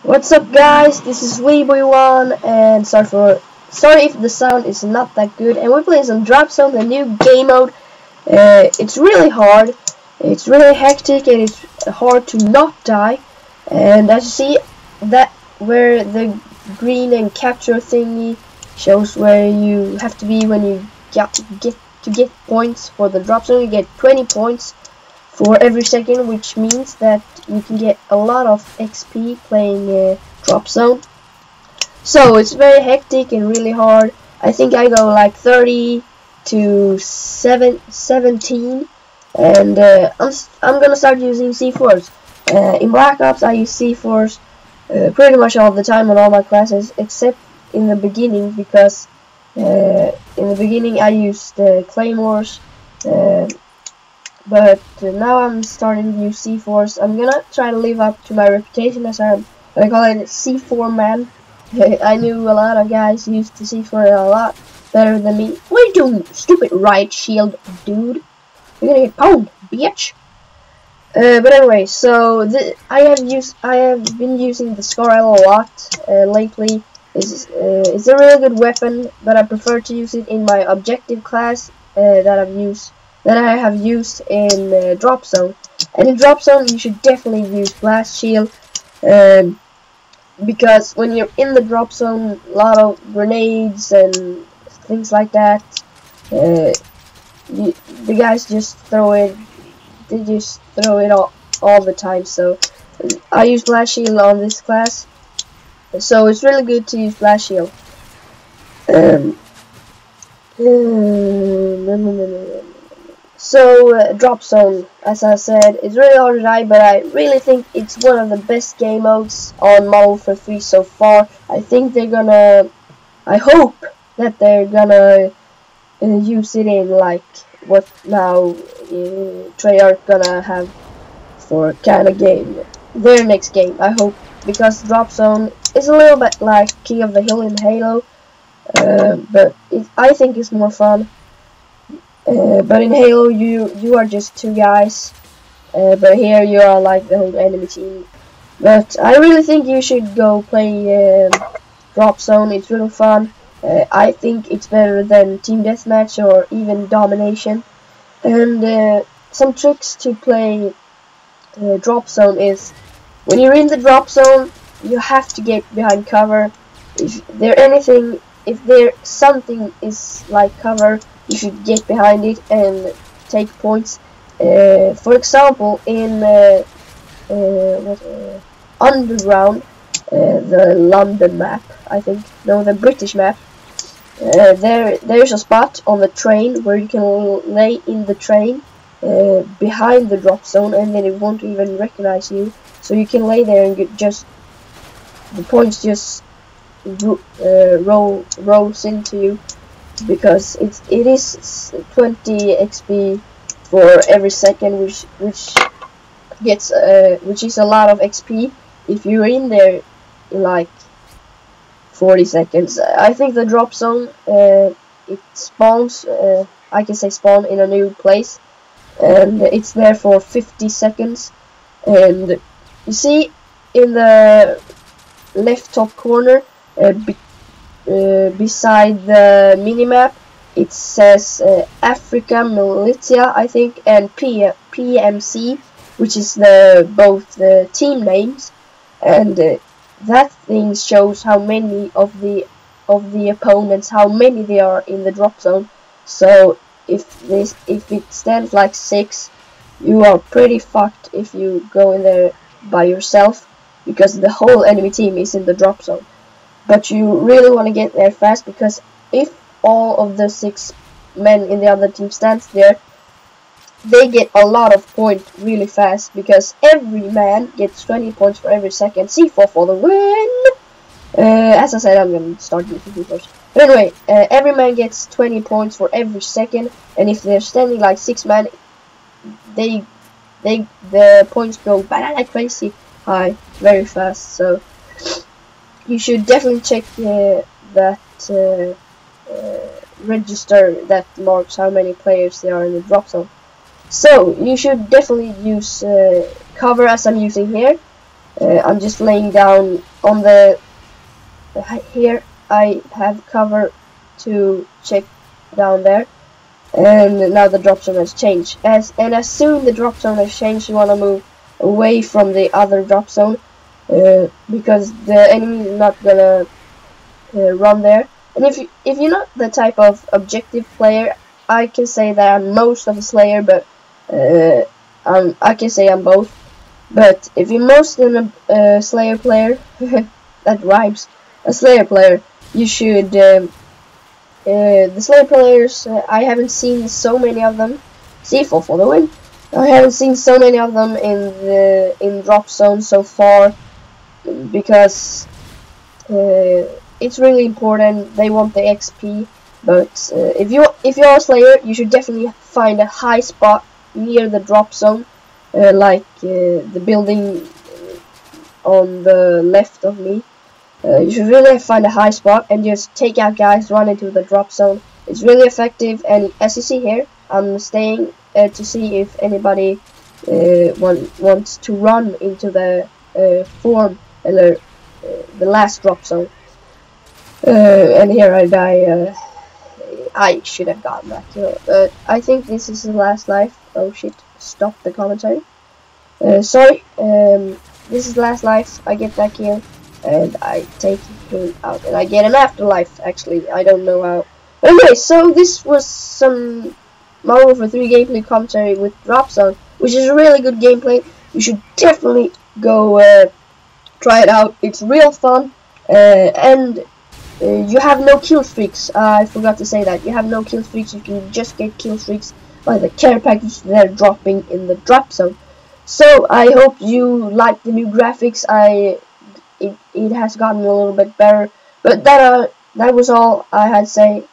What's up, guys? This is Mw3, and sorry if the sound is not that good. And we're playing some Drop Zone, the new game mode. It's really hard, it's really hectic, and it's hard to not die. And as you see, that where the green and capture thingy shows where you have to be when you get points for the Drop Zone. You get 20 points for every second, which means that you can get a lot of XP playing Drop Zone. So it's very hectic and really hard. I think I go like 30 to 17, and I'm gonna start using C4s. In Black Ops I use C4s pretty much all the time on all my classes, except in the beginning, because in the beginning I used Claymores. But now I'm starting to use C4s. I'm gonna try to live up to my reputation as I call it C4 man. I knew a lot of guys used the C4 a lot better than me. What are you doing, stupid riot shield dude? You're gonna get pwned, bitch. But anyway, so I have been using the Scarl a lot lately. It's a really good weapon, but I prefer to use it in my objective class that I have used in Drop Zone. And in Drop Zone you should definitely use Blast Shield, because when you're in the Drop Zone, a lot of grenades and things like that, the guys just throw it. They just throw it all the time. So I use Blast Shield on this class, so it's really good to use Blast Shield. So Drop Zone, as I said, is really hard to die, but I really think it's one of the best game modes on Mw3 so far. I hope that they're gonna use it in like what now Treyarch gonna have for kind of game, their next game. I hope, because Drop Zone is a little bit like King of the Hill in Halo, but I think it's more fun. But in Halo you are just two guys, but here you are like the whole enemy team. But I really think you should go play Drop Zone. It's really fun. I think it's better than Team Deathmatch or even Domination. And some tricks to play Drop Zone is, when you're in the Drop Zone, you have to get behind cover. If there something is like cover, you should get behind it and take points. For example, in Underground, the London map, I think, no, the British map, there's a spot on the train where you can lay in the train behind the Drop Zone, and then it won't even recognize you. So you can lay there and the points just rolls into you, because it is 20 XP for every second, which is a lot of XP if you're in there in like 40 seconds. I think the Drop Zone, it spawns, I can say spawn in a new place, and it's there for 50 seconds. And you see in the left top corner, beside the minimap, it says Africa Militia, I think, and PMC, which is both the team names, and that thing shows how many of the opponents, how many there are in the Drop Zone. So if it stands like 6, you are pretty fucked if you go in there by yourself, because the whole enemy team is in the Drop Zone. But you really want to get there fast, because if all of the 6 men in the other team stands there, they get a lot of points really fast, because every man gets 20 points for every second. C4 for the win! As I said, I'm going to start using C4s. But anyway, every man gets 20 points for every second, and if they're standing like 6 men, the points go banana crazy high very fast. So you should definitely check that register that marks how many players there are in the Drop Zone. So you should definitely use cover, as I'm using here. I'm just laying down on the here. I have cover to check down there, and now the drop zone has changed. As soon the drop zone has changed, you want to move away from the other drop zone, because the enemy is not gonna run there. And if you're not the type of objective player, I can say that I'm most of a Slayer, but I can say I'm both. But if you're most in a Slayer player, that rhymes, a Slayer player, you should. The Slayer players, I haven't seen so many of them. C4 for the win. I haven't seen so many of them in drop zone so far, because it's really important. They want the XP. But if you're a Slayer, you should definitely find a high spot near the drop zone, like the building on the left of me. You should really find a high spot and just take out guys, run into the drop zone. It's really effective, and as you see here, I'm staying to see if anybody wants to run into the the last drop zone. And here I die. I should have gotten that kill. I think this is the last life. Oh shit, stop the commentary. Sorry, this is the last life. I get that kill, and I take him out, and I get an afterlife, actually. I don't know how. But anyway, so this was some Mw3 gameplay commentary with Drop Zone, which is a really good gameplay. You should definitely go try it out. It's real fun, and you have no kill streaks. I forgot to say that. You have no kill streaks. You can just get kill streaks by the care package they're dropping in the drop zone. So I hope you like the new graphics. It has gotten a little bit better. But that was all I had to say.